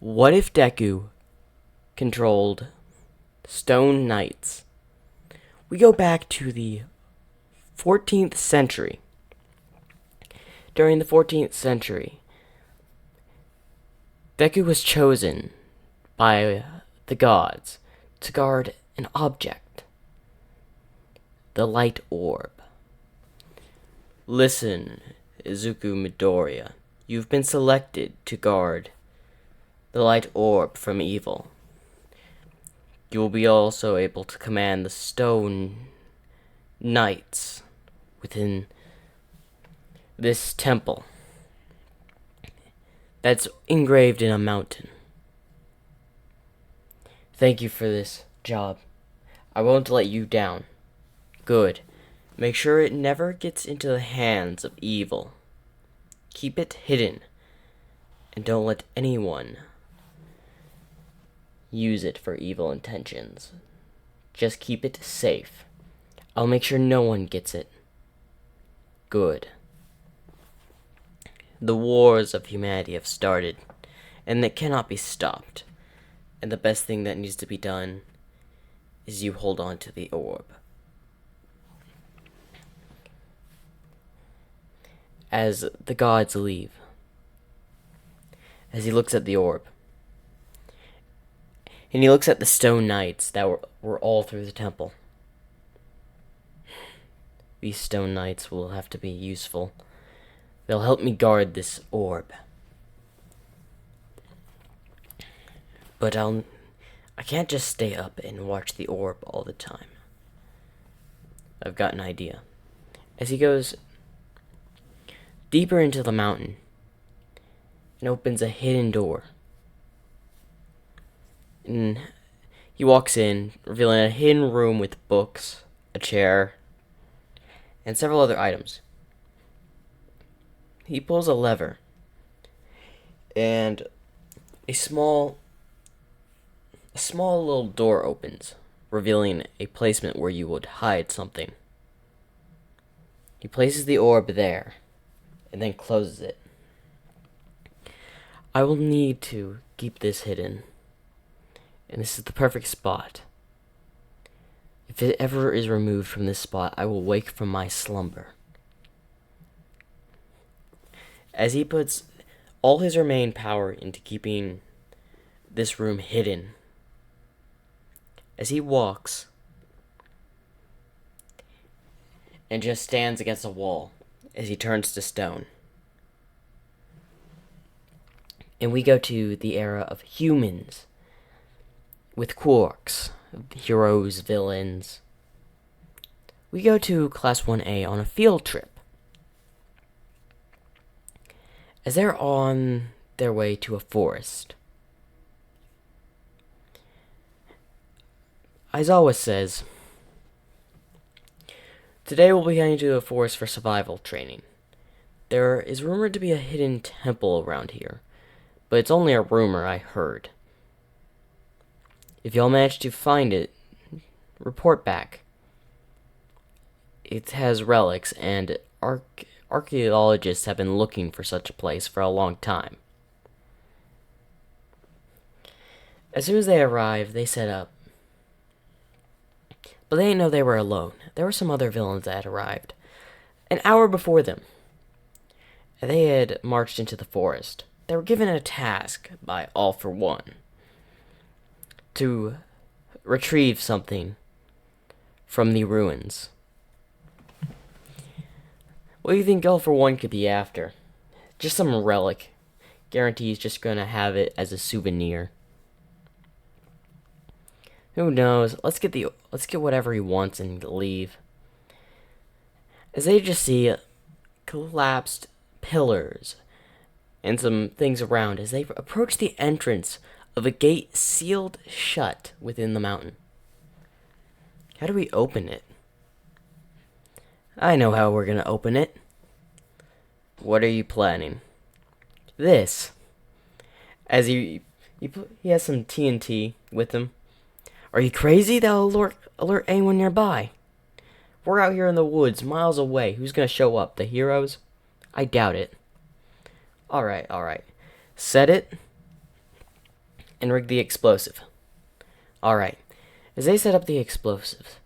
What if Deku controlled stone knights? We go back to the 14th century. During the 14th century, Deku was chosen by the gods to guard an object, the light orb. Listen, Izuku Midoriya, you've been selected to guard the light orb from evil. You will be also able to command the stone knights within this temple that's engraved in a mountain. Thank you for this job. I won't let you down. Good. Make sure it never gets into the hands of evil. Keep it hidden, and don't let anyone use it for evil intentions. Just keep it safe. I'll make sure no one gets it. Good. The wars of humanity have started, and it cannot be stopped. And the best thing that needs to be done is you hold on to the orb. As the gods leave, as he looks at the orb, and he looks at the stone knights that were all through the temple. These stone knights will have to be useful. They'll help me guard this orb. But I can't just stay up and watch the orb all the time. I've got an idea. As he goes deeper into the mountain and opens a hidden door. And he walks in, revealing a hidden room with books, a chair, and several other items. He pulls a lever, and a small little door opens, revealing a placement where you would hide something. He places the orb there, and then closes it. I will need to keep this hidden, and this is the perfect spot. If it ever is removed from this spot, I will wake from my slumber. As he puts all his remaining power into keeping this room hidden, as he walks and just stands against a wall as he turns to stone. And we go to the era of humans with quarks, heroes, villains. We go to Class 1A on a field trip. As they're on their way to a forest, Aizawa says, "Today we'll be heading to a forest for survival training. There is rumored to be a hidden temple around here, but it's only a rumor I heard. If y'all manage to find it, report back. It has relics, and archaeologists have been looking for such a place for a long time." As soon as they arrive, they set up. But they didn't know they were alone. There were some other villains that had arrived an hour before them. They had marched into the forest. They were given a task by All for One to retrieve something from the ruins. What do you think All for One could be after? Just some relic. Guarantee he's just gonna have it as a souvenir. Who knows? Let's get whatever he wants and leave. As they just see collapsed pillars and some things around as they approach the entrance of a gate sealed shut within the mountain. How do we open it? I know how we're gonna open it. What are you planning? This. As he has some TNT with him. Are you crazy? That'll alert anyone nearby. We're out here in the woods, miles away. Who's gonna show up? The heroes? I doubt it. Alright. Set it. and rig the explosive. Alright. As they set up the explosives,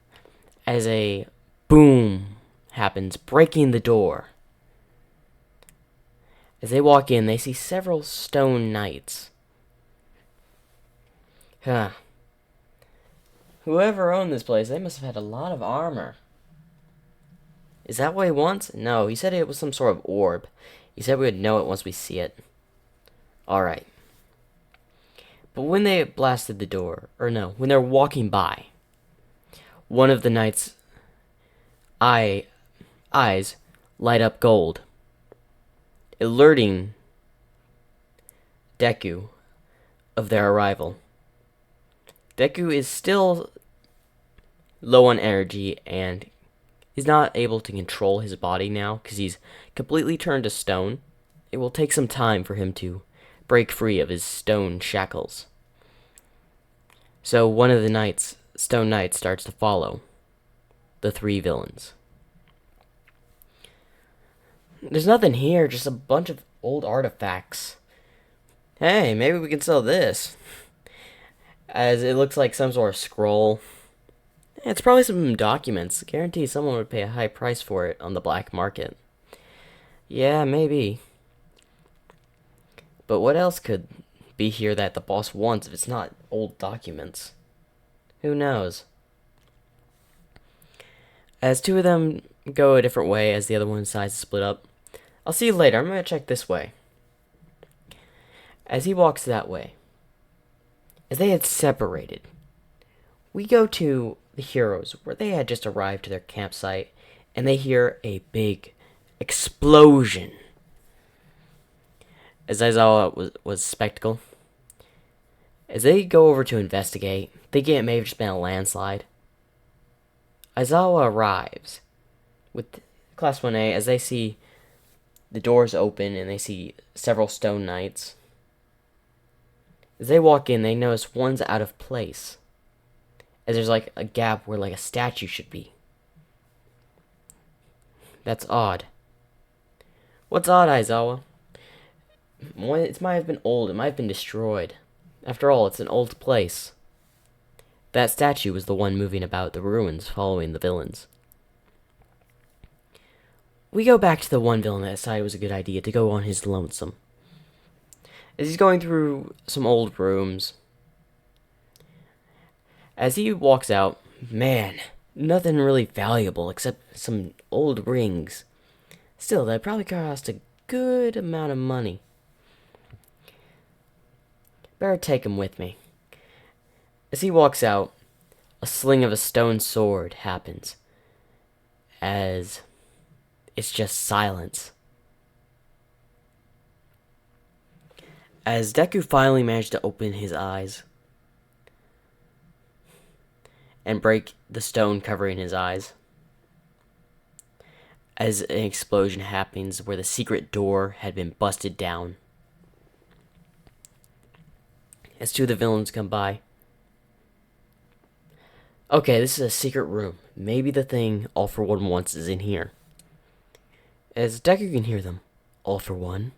as a boom happens, breaking the door. As they walk in, they see several stone knights. Huh. Whoever owned this place, they must have had a lot of armor. Is that what he wants? No, he said it was some sort of orb. He said we would know it once we see it. Alright. But when they blasted the door, or no, when they're walking by, one of the knights' eyes light up gold, alerting Deku of their arrival. Deku is still low on energy and is not able to control his body now because he's completely turned to stone. It will take some time for him to break free of his stone shackles. So one of the stone knights starts to follow the three villains. There's nothing here, just a bunch of old artifacts. Hey, maybe we can sell this. As it looks like some sort of scroll. It's probably some documents. Guarantee someone would pay a high price for it on the black market. Yeah, maybe. But what else could be here that the boss wants if it's not old documents? Who knows? As two of them go a different way as the other one decides to split up. I'll see you later. I'm going to check this way. As he walks that way, as they had separated, we go to the heroes where they had just arrived to their campsite and they hear a big explosion. As Aizawa was spectacle. As they go over to investigate, thinking it may have just been a landslide, Aizawa arrives with Class 1A as they see the doors open and they see several stone knights. As they walk in, they notice one's out of place, as there's like a gap where like a statue should be. That's odd. What's odd, Aizawa? It might have been old. It might have been destroyed. After all, it's an old place. That statue was the one moving about the ruins following the villains. We go back to the one villain that decided it was a good idea to go on his lonesome. As he's going through some old rooms, as he walks out, man, nothing really valuable except some old rings. Still, that probably cost a good amount of money. Better take him with me. As he walks out, a sling of a stone sword happens. As it's just silence. As Deku finally managed to open his eyes and break the stone covering his eyes, as an explosion happens where the secret door had been busted down. As two of the villains come by. Okay, this is a secret room. Maybe the thing All For One wants is in here. As Deku can hear them. All For One?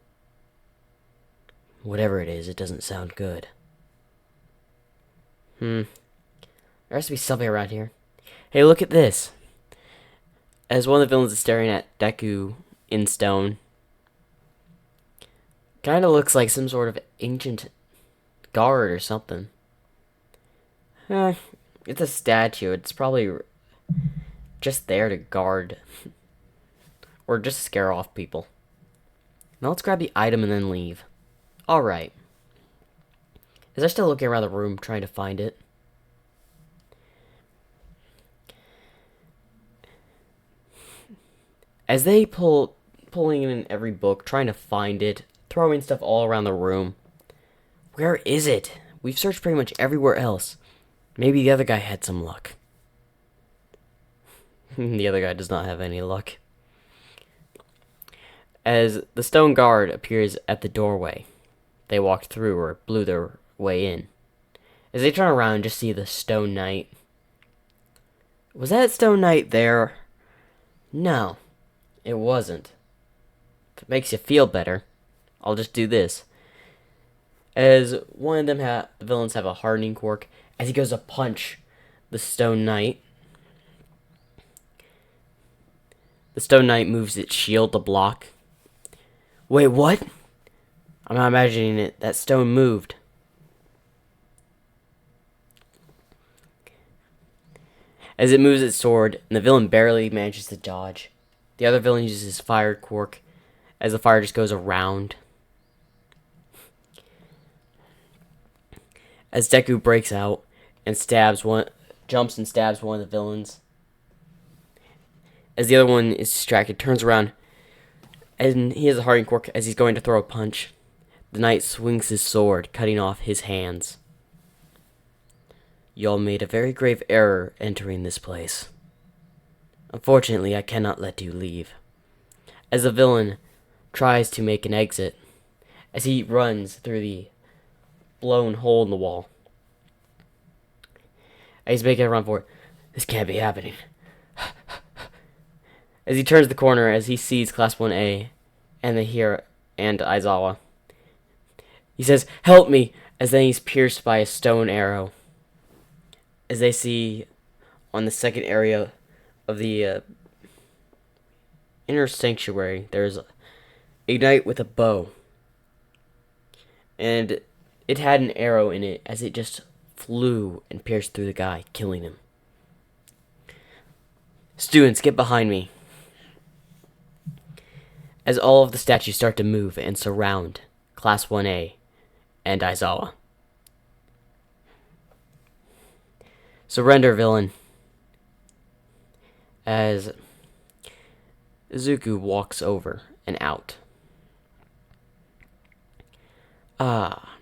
Whatever it is, it doesn't sound good. There has to be something around here. Hey, look at this. As one of the villains is staring at Deku in stone. Kinda looks like some sort of ancient guard or something. It's a statue. It's probably just there to guard. Or just scare off people. Now let's grab the item and then leave. Alright. As they're still looking around the room trying to find it. As they pulling in every book, trying to find it, throwing stuff all around the room. Where is it? We've searched pretty much everywhere else. Maybe the other guy had some luck. The other guy does not have any luck. As the stone guard appears at the doorway, they walked through or blew their way in. As they turn around and just see the stone knight. Was that stone knight there? No, it wasn't. If it makes you feel better, I'll just do this. As one of them the villains have a hardening quirk. As he goes to punch the Stone Knight, the Stone Knight moves its shield to block. Wait, what? I'm not imagining it. That stone moved. As it moves its sword, and the villain barely manages to dodge. The other villain uses his fire quirk, as the fire just goes around. As Deku breaks out and jumps and stabs one of the villains. As the other one is distracted, turns around, and he has a hardening quirk as he's going to throw a punch. The knight swings his sword, cutting off his hands. Y'all made a very grave error entering this place. Unfortunately, I cannot let you leave. As the villain tries to make an exit, as he runs through the blown hole in the wall. He's making a run for it. This can't be happening. As he turns the corner, as he sees Class 1A and Aizawa, he says, "Help me!" As then he's pierced by a stone arrow. As they see on the second area of the inner sanctuary, there's a knight with a bow. And it had an arrow in it as it just flew and pierced through the guy, killing him. Students, get behind me. As all of the statues start to move and surround Class 1A and Aizawa. Surrender, villain. As Izuku walks over and out. Ah.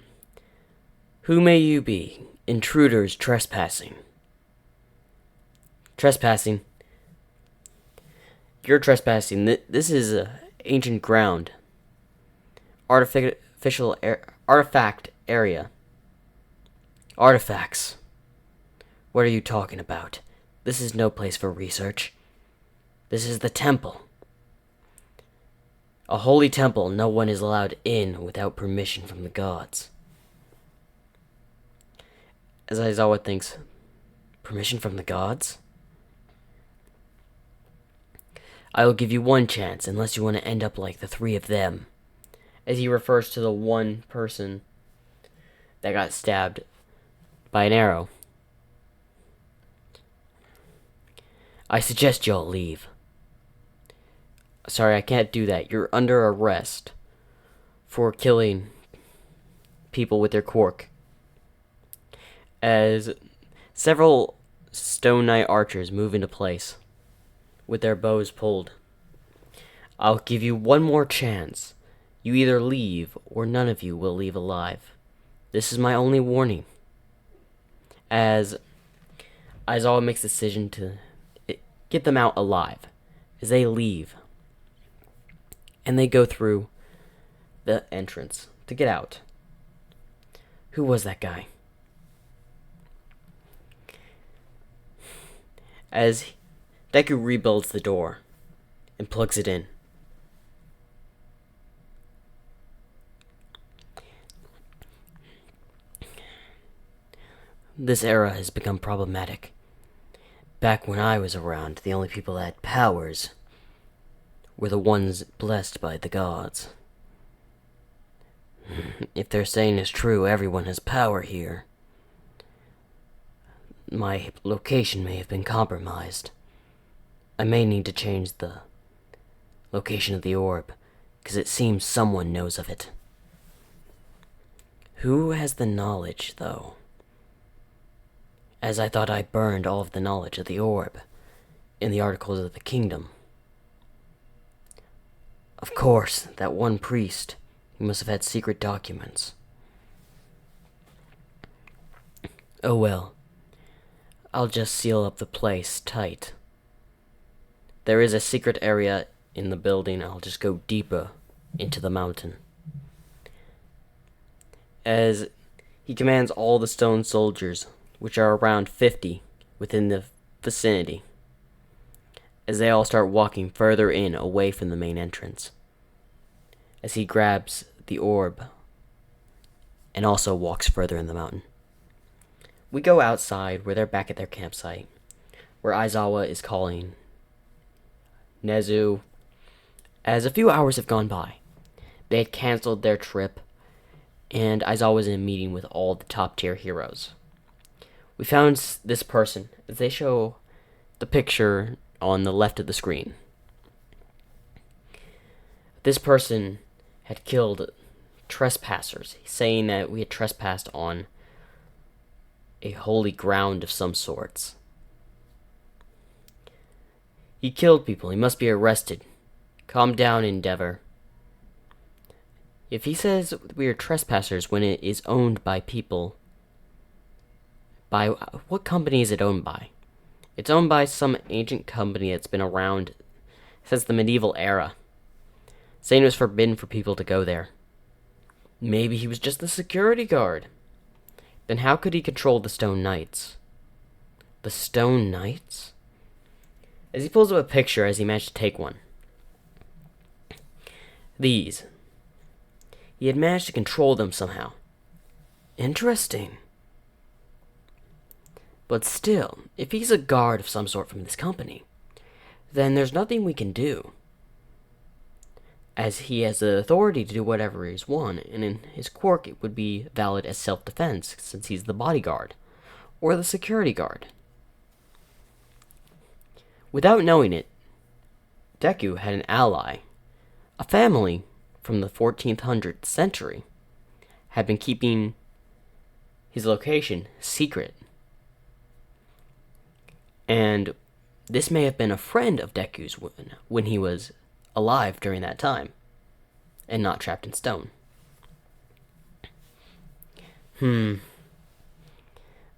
Who may you be? Intruders trespassing. Trespassing? You're trespassing. This is ancient ground. Artifact area. Artifacts. What are you talking about? This is no place for research. This is the temple. A holy temple. No one is allowed in without permission from the gods. As Aizawa thinks, permission from the gods? I will give you one chance, unless you want to end up like the three of them. As he refers to the one person that got stabbed by an arrow. I suggest y'all leave. Sorry, I can't do that. You're under arrest for killing people with their quirk. As several Stone Knight archers move into place with their bows pulled. I'll give you one more chance. You either leave or none of you will leave alive. This is my only warning. As Aizawa makes the decision to get them out alive. As they leave. And they go through the entrance to get out. Who was that guy? As Deku rebuilds the door and plugs it in. This era has become problematic. Back when I was around, the only people that had powers were the ones blessed by the gods. If their saying is true, everyone has power here. My location may have been compromised. I may need to change the location of the orb, because it seems someone knows of it. Who has the knowledge, though? As I thought I burned all of the knowledge of the orb in the Articles of the Kingdom. Of course, that one priest, he must have had secret documents. Oh well. I'll just seal up the place tight. There is a secret area in the building. I'll just go deeper into the mountain. As he commands all the stone soldiers, which are around 50 within the vicinity, as they all start walking further in away from the main entrance. As he grabs the orb and also walks further in the mountain. We go outside where they're back at their campsite, where Aizawa is calling Nezu. As a few hours have gone by, they had canceled their trip, and Aizawa was in a meeting with all the top tier heroes. We found this person, as they show the picture on the left of the screen. This person had killed trespassers, saying that we had trespassed on a holy ground of some sorts. He killed people. He must be arrested. Calm down, Endeavor. If he says we are trespassers when it is owned by people, by what company is it owned by? It's owned by some ancient company that's been around since the medieval era, saying it was forbidden for people to go there. Maybe he was just the security guard. Then how could he control the Stone Knights? The Stone Knights? As he pulls up a picture, as he managed to take one. These. He had managed to control them somehow. Interesting. But still, if he's a guard of some sort from this company, then there's nothing we can do, as he has the authority to do whatever he's won, and in his quirk it would be valid as self-defense, since he's the bodyguard, or the security guard. Without knowing it, Deku had an ally. A family from the 1400th century had been keeping his location secret. And this may have been a friend of Deku's when he was alive during that time, and not trapped in stone.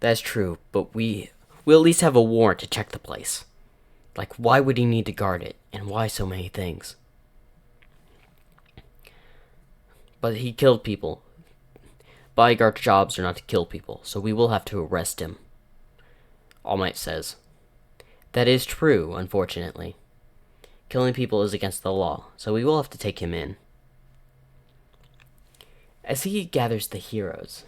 That's true, but we'll at least have a warrant to check the place. Like, why would he need to guard it, and why so many things? But he killed people. Bodyguard jobs are not to kill people, so we will have to arrest him. All Might says. That is true, unfortunately. Killing people is against the law, so we will have to take him in. As he gathers the heroes,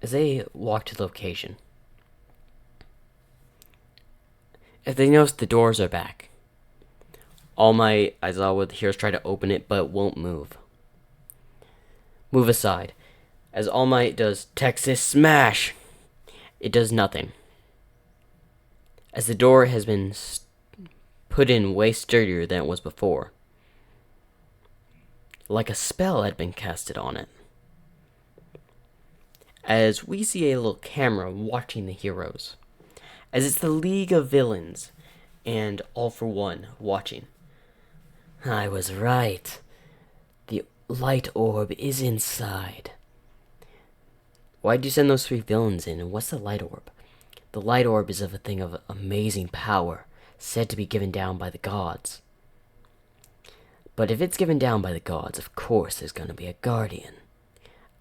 as they walk to the location, as they notice the doors are back, All Might, Aizawa, the heroes try to open it, but it won't move. Move aside. As All Might does Texas Smash, it does nothing. As the door has been put in way sturdier than it was before. Like a spell had been casted on it. As we see a little camera watching the heroes. As it's the League of Villains and All for One watching. I was right. The light orb is inside. Why'd you send those 3 villains in, and what's the light orb? The light orb is of a thing of amazing power, said to be given down by the gods. But if it's given down by the gods, of course there's going to be a guardian.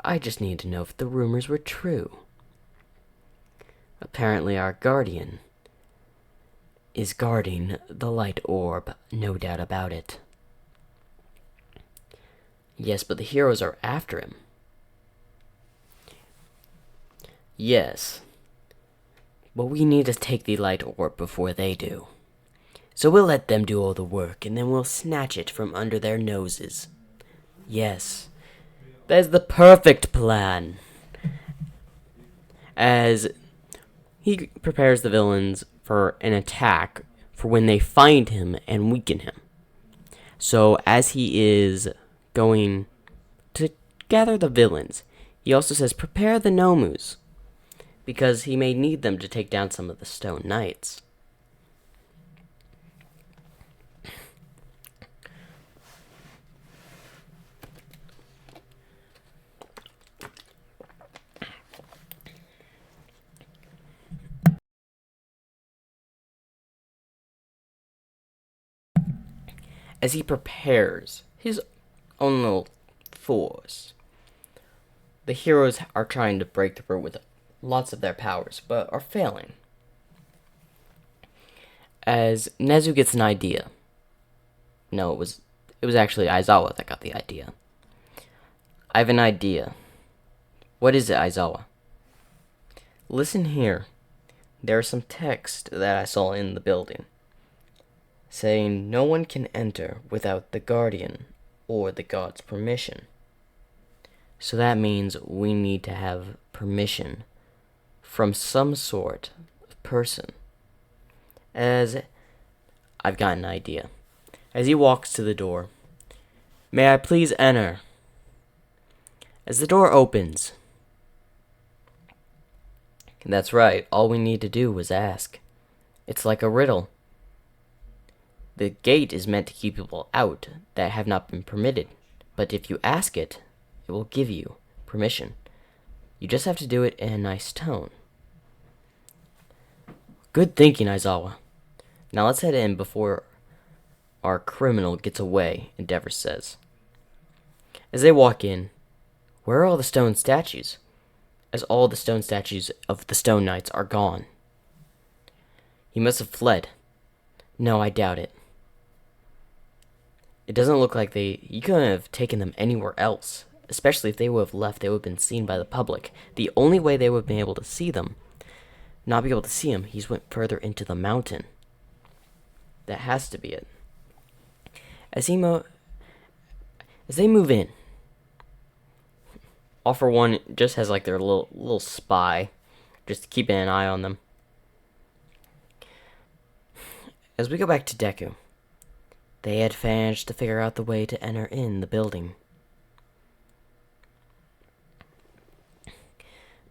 I just need to know if the rumors were true. Apparently our guardian is guarding the light orb, no doubt about it. Yes, but the heroes are after him. Yes. But we need to take the light orb before they do. So we'll let them do all the work, and then we'll snatch it from under their noses. Yes. That is the perfect plan. As he prepares the villains for an attack for when they find him and weaken him. So as he is going to gather the villains, he also says, prepare the Nomus, because he may need them to take down some of the Stone Knights. As he prepares his own little force, the heroes are trying to break through with lots of their powers, but are failing. As Nezu gets an idea. No, it was actually Aizawa that got the idea. I have an idea. What is it, Aizawa? Listen here. There's some text that I saw in the building, saying no one can enter without the guardian or the god's permission. So that means we need to have permission from some sort of person. As I've got an idea. As he walks to the door, may I please enter? As the door opens, that's right, all we need to do was ask. It's like a riddle. The gate is meant to keep people out that have not been permitted, but if you ask it, it will give you permission. You just have to do it in a nice tone. Good thinking, Aizawa. Now let's head in before our criminal gets away, Endeavor says. As they walk in, where are all the stone statues? As all the stone statues of the Stone Knights are gone. He must have fled. No, I doubt it. It doesn't look like he couldn't have taken them anywhere else. Especially if they would have left, they would have been seen by the public. The only way they would have been able to see them, not be able to see him, he's went further into the mountain. That has to be it. As they move in, all for one just has like their little spy, just keeping an eye on them. As we go back to Deku, they had managed to figure out the way to enter in the building.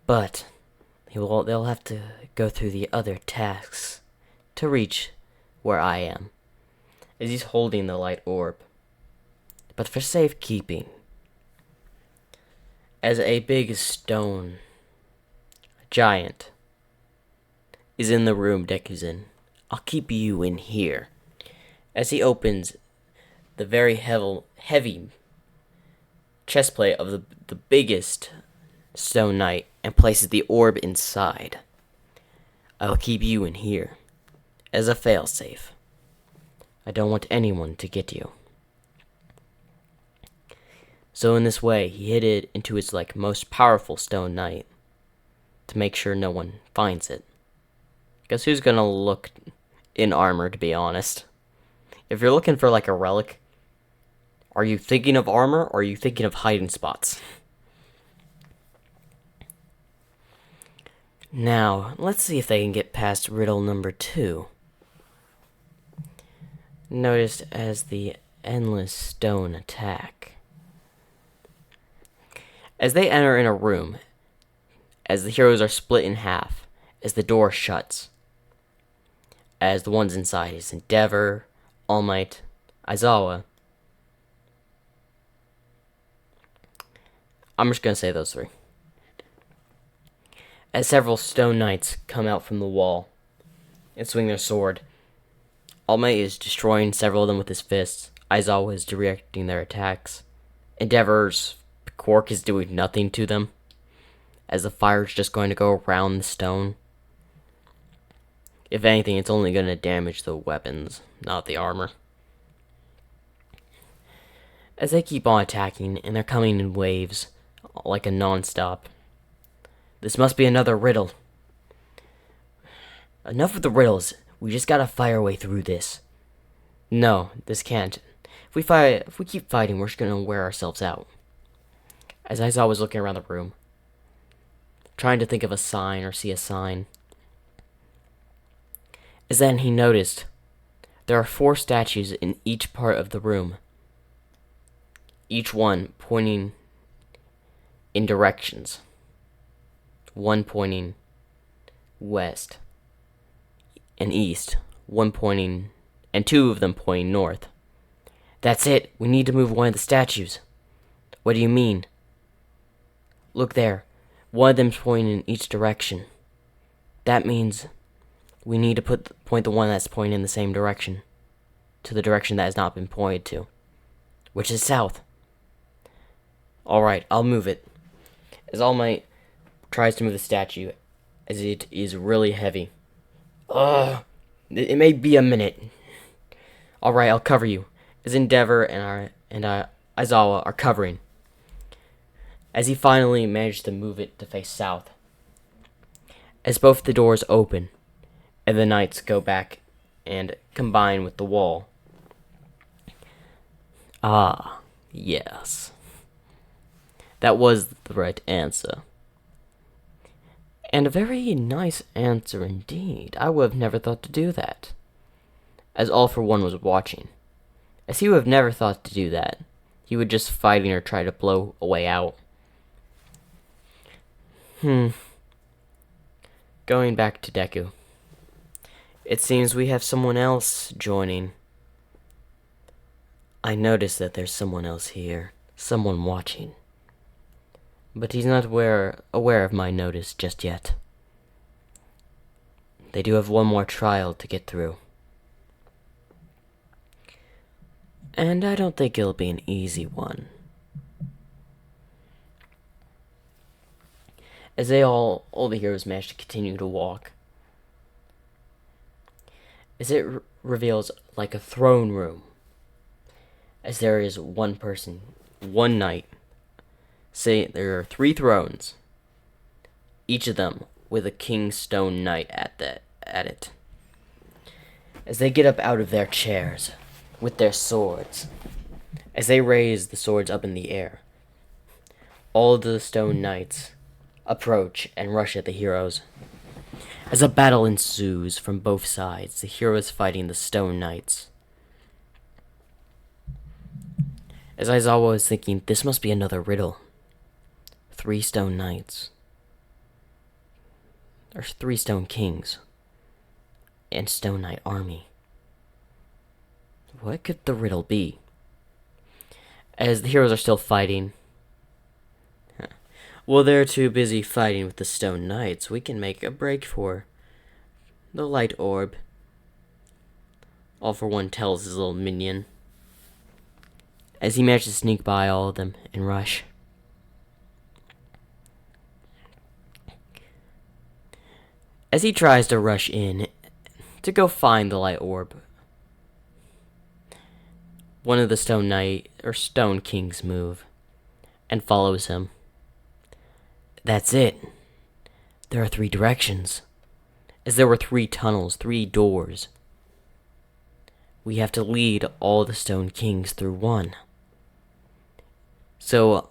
But they'll have to go through the other tasks to reach where I am. As he's holding the light orb. But for safekeeping, as a big stone giant is in the room Deku's in, I'll keep you in here. As he opens the very heavy chestplate of the biggest Stone Knight and places the orb inside. I'll keep you in here as a failsafe. I don't want anyone to get you. So in this way, he hid it into his most powerful Stone Knight to make sure no one finds it. Guess who's gonna look in armor, to be honest? If you're looking for a relic, are you thinking of armor or are you thinking of hiding spots? Now, let's see if they can get past riddle number 2. Noticed as the endless stone attack. As they enter in a room, as the heroes are split in half, as the door shuts, as the ones inside is Endeavor, All Might, Aizawa. I'm just gonna say those 3. As several Stone Knights come out from the wall and swing their sword, All Might is destroying several of them with his fists. Aizawa is directing their attacks. Endeavor's quirk is doing nothing to them, as the fire is just going to go around the stone. If anything, it's only going to damage the weapons, not the armor. As they keep on attacking, and they're coming in waves, like a non-stop. This must be another riddle. Enough with the riddles. We just gotta fight our way through this. No, this can't. If we keep fighting, we're just gonna wear ourselves out. As Aizawa was looking around the room, trying to think of a sign or see a sign. As then he noticed there are 4 statues in each part of the room. Each one pointing in directions. One pointing west and east, one pointing, and 2 of them pointing north. That's it, we need to move one of the statues. What do you mean? Look there, one of them's pointing in each direction. That means we need to point the one that's pointing in the same direction to the direction that has not been pointed to, which is south. Alright, I'll move it. As All Might tries to move the statue, as it is really heavy. It may be a minute. Alright, I'll cover you. As Endeavor and Aizawa are covering. as he finally managed to move it to face south. As both the doors open, and the knights go back and combine with the wall. Ah, yes. That was the right answer. And a very nice answer indeed. I would have never thought to do that. As All for One was watching. As he would have never thought to do that. He would just fighting or try to blow a way out. Going back to Deku. It seems we have someone else joining. I notice that there's someone else here. Someone watching. But he's not aware of my notice just yet. They do have one more trial to get through. And I don't think it'll be an easy one. As all the heroes manage to continue to walk. As it reveals like a throne room. As there is one person, one knight. Say there are 3 thrones. Each of them with a king stone knight at it. As they get up out of their chairs with their swords. As they raise the swords up in the air. All of the stone knights approach and rush at the heroes. As a battle ensues from both sides, the heroes fighting the stone knights. As Aizawa was thinking, this must be another riddle. 3 stone knights. Or 3 stone kings. And stone knight army. What could the riddle be? As the heroes are still fighting. Well, they're too busy fighting with the stone knights. We can make a break for the light orb. All for One tells his little minion. As he manages to sneak by all of them and rush. As he tries to rush in to go find the light orb, one of the stone kings move and follows him. That's it. There are 3 directions. As there were 3 tunnels, 3 doors. We have to lead all the stone kings through one. So,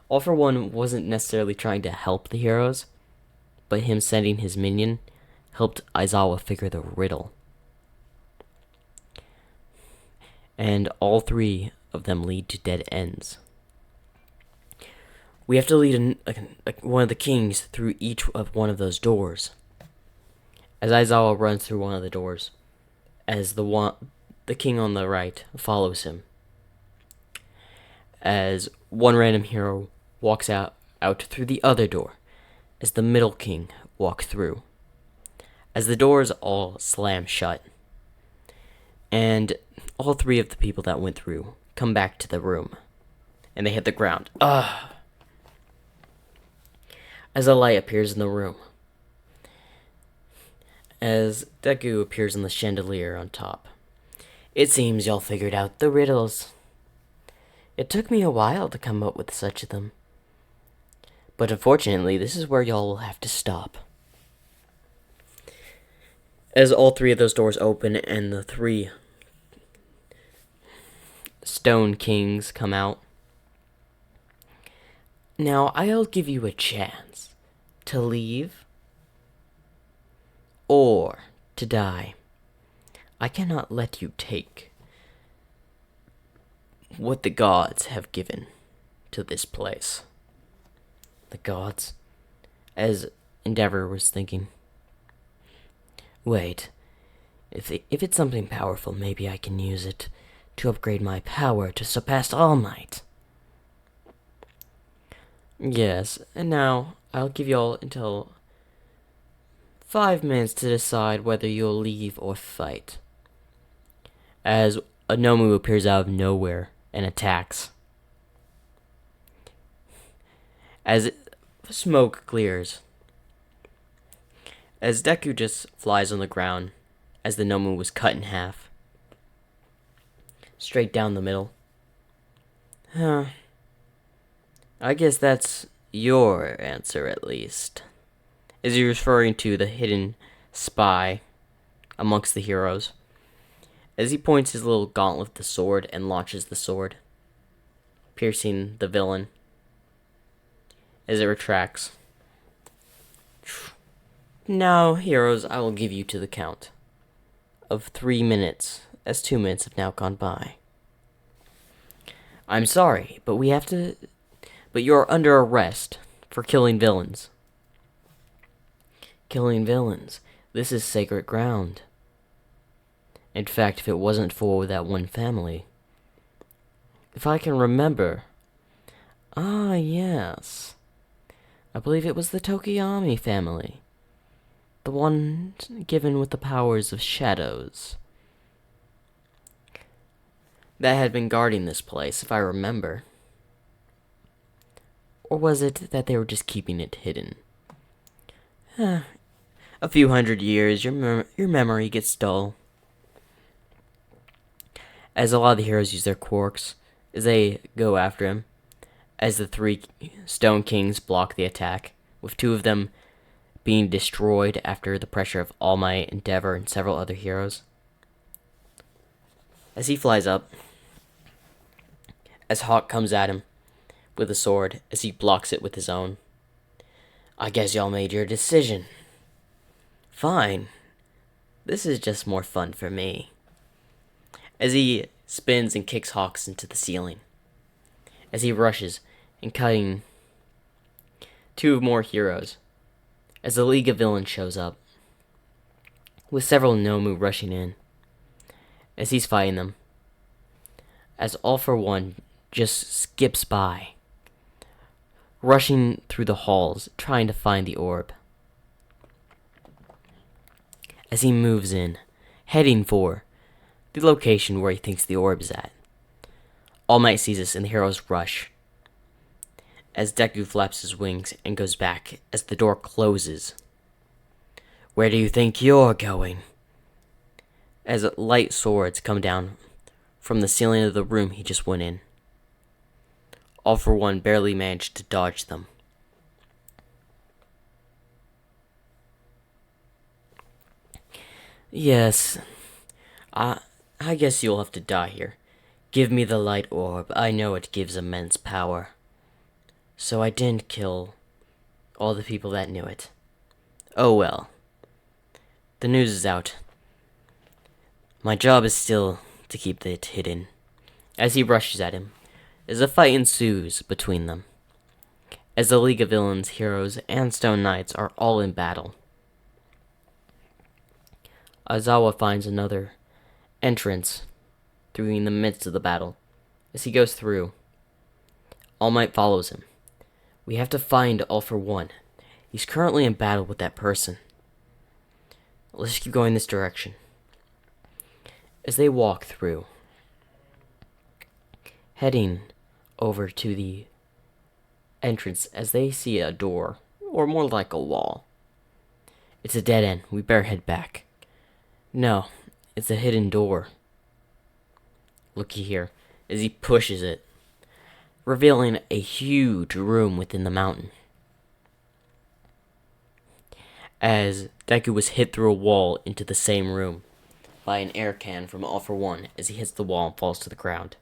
All for One wasn't necessarily trying to help the heroes, but him sending his minion helped Aizawa figure the riddle. And all 3 of them lead to dead ends. We have to lead one of the kings through each of one of those doors. As Aizawa runs through one of the doors, as the king on the right follows him. As one random hero walks out through the other door, as the middle king walk through. As the doors all slam shut. And all 3 of the people that went through come back to the room. And they hit the ground. As a light appears in the room. As Deku appears in the chandelier on top. It seems y'all figured out the riddles. It took me a while to come up with such of them. But unfortunately, this is where y'all will have to stop. As all 3 of those doors open and the 3 stone kings come out. Now, I'll give you a chance to leave or to die. I cannot let you take what the gods have given to this place. The gods? As Endeavor was thinking. Wait, if it's something powerful, maybe I can use it to upgrade my power to surpass All Might. Yes, and now I'll give you all until 5 minutes to decide whether you'll leave or fight. As a Nomu appears out of nowhere and attacks. As smoke clears. As Deku just flies on the ground, as the Nomu was cut in half. Straight down the middle. I guess that's your answer, at least. Is he referring to the hidden spy amongst the heroes? As he points his little gauntlet with the sword and launches the sword, piercing the villain as it retracts. Now, heroes, I will give you to the count of 3 minutes, as 2 minutes have now gone by. I'm sorry, but you're under arrest for killing villains. Killing villains. This is sacred ground. In fact, if it wasn't for that one family. If I can remember. Ah, yes. I believe it was the Tokiyami family. The one given with the powers of shadows. That had been guarding this place, if I remember. Or was it that they were just keeping it hidden? A few hundred years, your memory gets dull. As a lot of the heroes use their quirks, as they go after him, as the 3 Stone Kings block the attack, with 2 of them being destroyed after the pressure of All Might, Endeavor, and several other heroes. As he flies up, as Hawk comes at him with a sword, as he blocks it with his own. I guess y'all made your decision. Fine. This is just more fun for me. As he spins and kicks Hawks into the ceiling. As he rushes and cutting 2 more heroes. As the League of Villains shows up. With several Nomu rushing in. As he's fighting them. As All for One just skips by. Rushing through the halls, trying to find the orb. As he moves in, heading for the location where he thinks the orb is at. All Might sees this and the heroes rush. As Deku flaps his wings and goes back as the door closes. Where do you think you're going? As light swords come down from the ceiling of the room he just went in. All for One barely managed to dodge them. Yes, I guess you'll have to die here. Give me the light orb. I know it gives immense power. So I didn't kill all the people that knew it. Oh well. The news is out. My job is still to keep it hidden. As he rushes at him, as a fight ensues between them. As the League of Villains, heroes, and Stone Knights are all in battle. Aizawa finds another entrance through in the midst of the battle. As he goes through, All Might follows him. We have to find All for One. He's currently in battle with that person. Let's keep going this direction. As they walk through, heading over to the entrance as they see a door, or more like a wall. It's a dead end. We better head back. No, it's a hidden door. Looky here, as he pushes it, revealing a huge room within the mountain. As Deku was hit through a wall into the same room by an air can from All for One as he hits the wall and falls to the ground.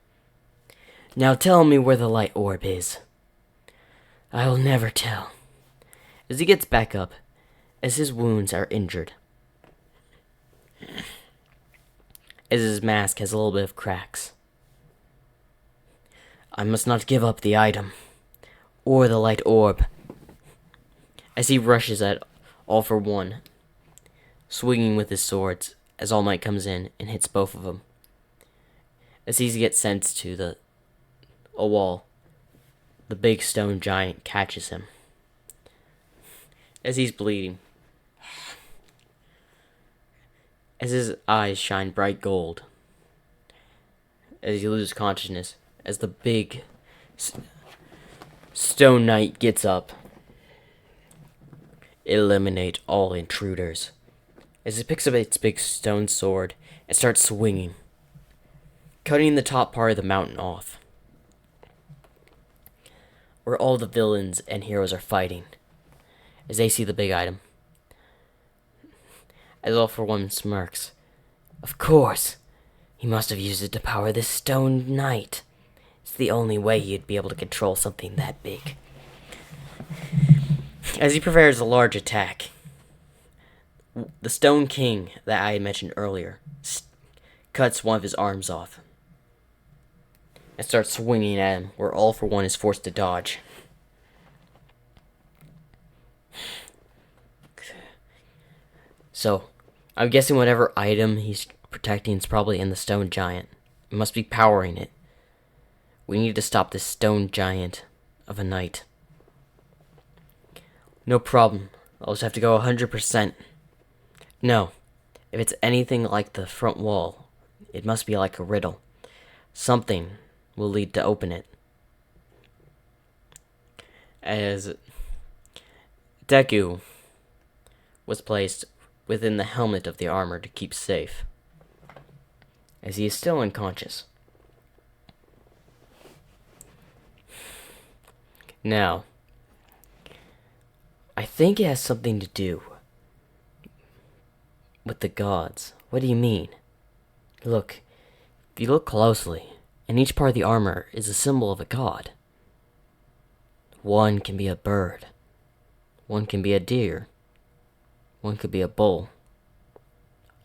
Now tell me where the light orb is. I will never tell. As he gets back up, as his wounds are injured. As his mask has a little bit of cracks. I must not give up the item. Or the light orb. As he rushes at All for One, swinging with his swords, as All Might comes in and hits both of them. As he gets sent to a wall, the big stone giant catches him. As he's bleeding. As his eyes shine bright gold. As he loses consciousness. As the big stone knight gets up. Eliminate all intruders. As it picks up its big stone sword and starts swinging, cutting the top part of the mountain off. where all the villains and heroes are fighting. As they see the big item. As All For One smirks. Of course! He must have used it to power this stone knight. It's the only way he'd be able to control something that big. As he prepares a large attack, the Stone King that I had mentioned earlier cuts one of his arms off and starts swinging at him, where All For One is forced to dodge. So, I'm guessing whatever item he's protecting is probably in the stone giant. It must be powering it. We need to stop this stone giant of a knight. No problem. I'll just have to go 100%. No. If it's anything like the front wall, it must be like a riddle. Something will lead to open it. As Deku was placed within the helmet of the armor to keep safe, as he is still unconscious. Now, I think it has something to do with the gods. What do you mean? Look, if you look closely, and each part of the armor is a symbol of a god. One can be a bird. One can be a deer. One could be a bull.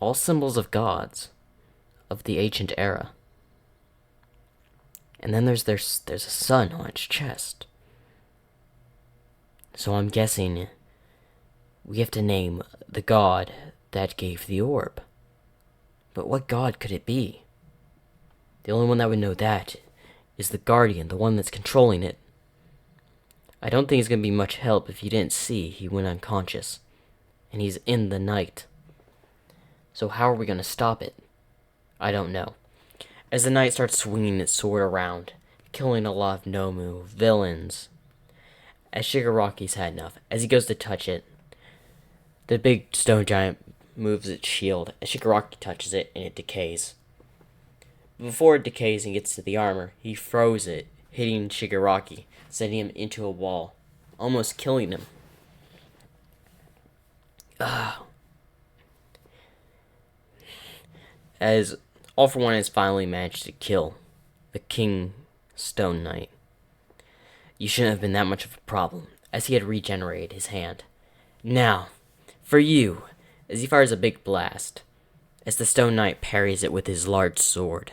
All symbols of gods of the ancient era. And then there's a sun on its chest. So I'm guessing we have to name the god that gave the orb. But what god could it be? The only one that would know that is the guardian, the one that's controlling it. I don't think it's going to be much help if you didn't see he went unconscious. And he's in the night. So how are we going to stop it? I don't know. As the knight starts swinging its sword around, killing a lot of Nomu villains. As Shigaraki's had enough, as he goes to touch it, the big stone giant moves its shield. As Shigaraki touches it, and it decays. Before it decays and gets to the armor, he throws it, hitting Shigaraki, sending him into a wall, almost killing him. As All For One has finally managed to kill the King Stone Knight. You shouldn't have been that much of a problem, as he had regenerated his hand. Now, for you, as he fires a big blast, as the Stone Knight parries it with his large sword.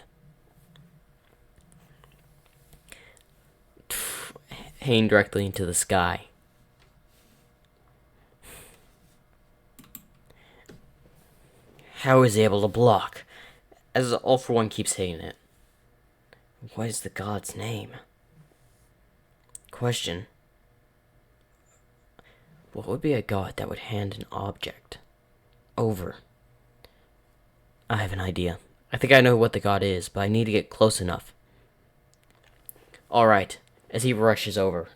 Aimed directly into the sky. How is he able to block? As All For One keeps hitting it. What is the god's name? Question. What would be a god that would hand an object over? I have an idea. I think I know what the god is, but I need to get close enough. Alright, as he rushes over.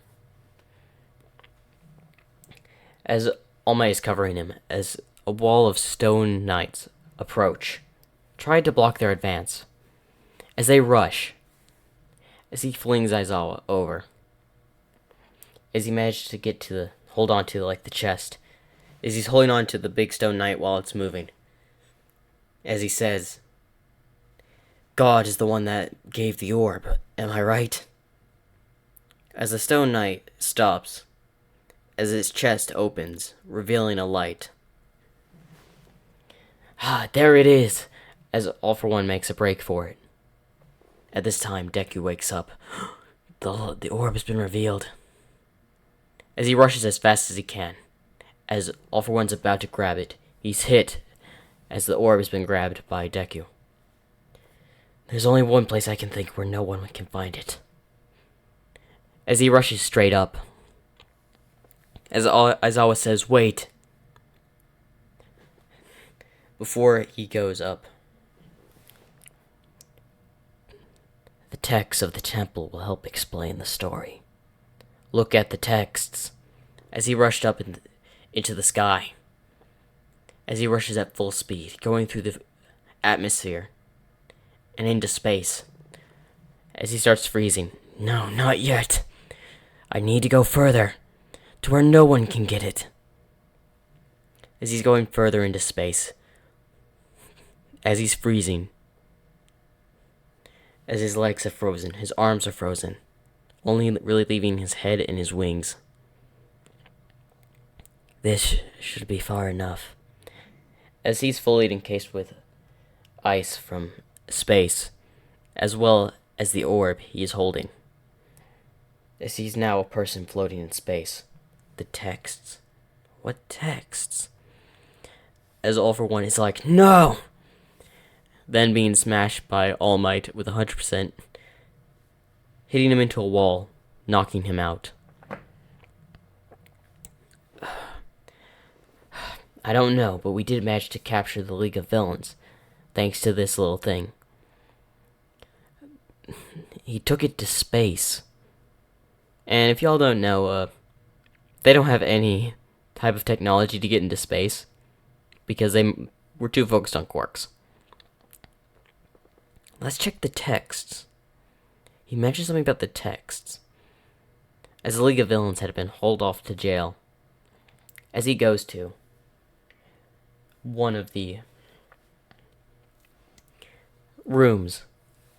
As All Might is covering him, as a wall of stone knights approach, try to block their advance. As they rush, as he flings Aizawa over. As he manages to get to hold on to the chest. As he's holding on to the big stone knight while it's moving. As he says, God is the one that gave the orb, am I right? As the stone knight stops, as his chest opens, revealing a light. There it is! As All For One makes a break for it. At this time, Deku wakes up. The orb has been revealed. As he rushes as fast as he can. As All For One's about to grab it, he's hit as the orb has been grabbed by Deku. There's only one place I can think where no one can find it. As he rushes straight up. As Aizawa says, wait. Before he goes up. The texts of the temple will help explain the story. Look at the texts. As he rushed up into the sky. As he rushes at full speed, going through the atmosphere and into space. As he starts freezing. No, not yet. I need to go further, to where no one can get it. As he's going further into space, as he's freezing, as his legs are frozen, his arms are frozen, only really leaving his head and his wings. This should be far enough. As he's fully encased with ice from space, as well as the orb he is holding. As he's now a person floating in space. The texts. What texts? As All For One is like, no! Then being smashed by All Might with 100%, hitting him into a wall, knocking him out. I don't know, but we did manage to capture the League of Villains, thanks to this little thing. He took it to space. And if y'all don't know, they don't have any type of technology to get into space, because they were too focused on quarks. Let's check the texts. He mentioned something about the texts. As the League of Villains had been hauled off to jail, as he goes to one of the rooms,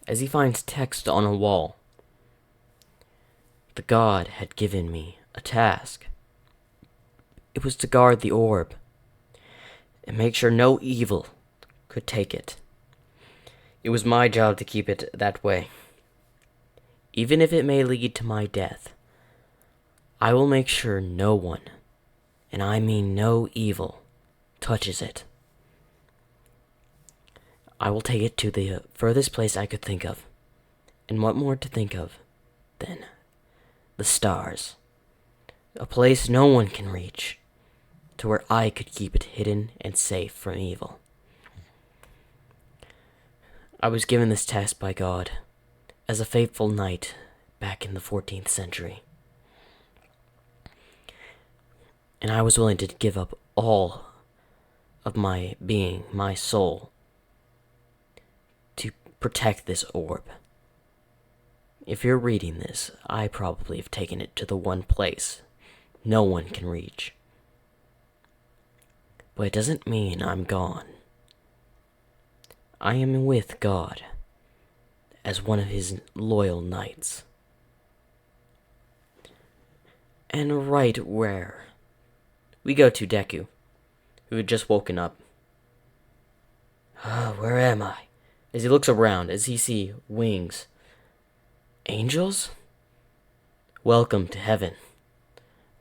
as he finds text on a wall. The god had given me a task. It was to guard the orb and make sure no evil could take it. It was my job to keep it that way. Even if it may lead to my death, I will make sure no one, and I mean no evil, touches it. I will take it to the furthest place I could think of. And what more to think of than the stars. A place no one can reach, to where I could keep it hidden and safe from evil. I was given this task by God as a faithful knight back in the 14th century. And I was willing to give up all of my being, my soul, to protect this orb. If you're reading this, I probably have taken it to the one place no one can reach. But it doesn't mean I'm gone. I am with God as one of his loyal knights. And right where we go to Deku, who had just woken up. Where am I? As he looks around, as he sees wings. Angels? Welcome to heaven.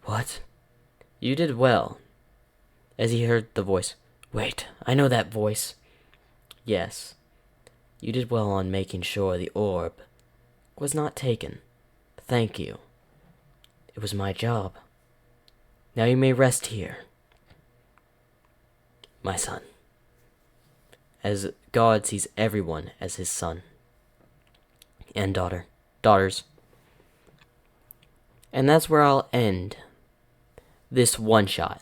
What? You did well. As he heard the voice. Wait, I know that voice. Yes, you did well on making sure the orb was not taken. Thank you. It was my job. Now you may rest here, my son. As God sees everyone as his son and daughters. And that's where I'll end this one shot.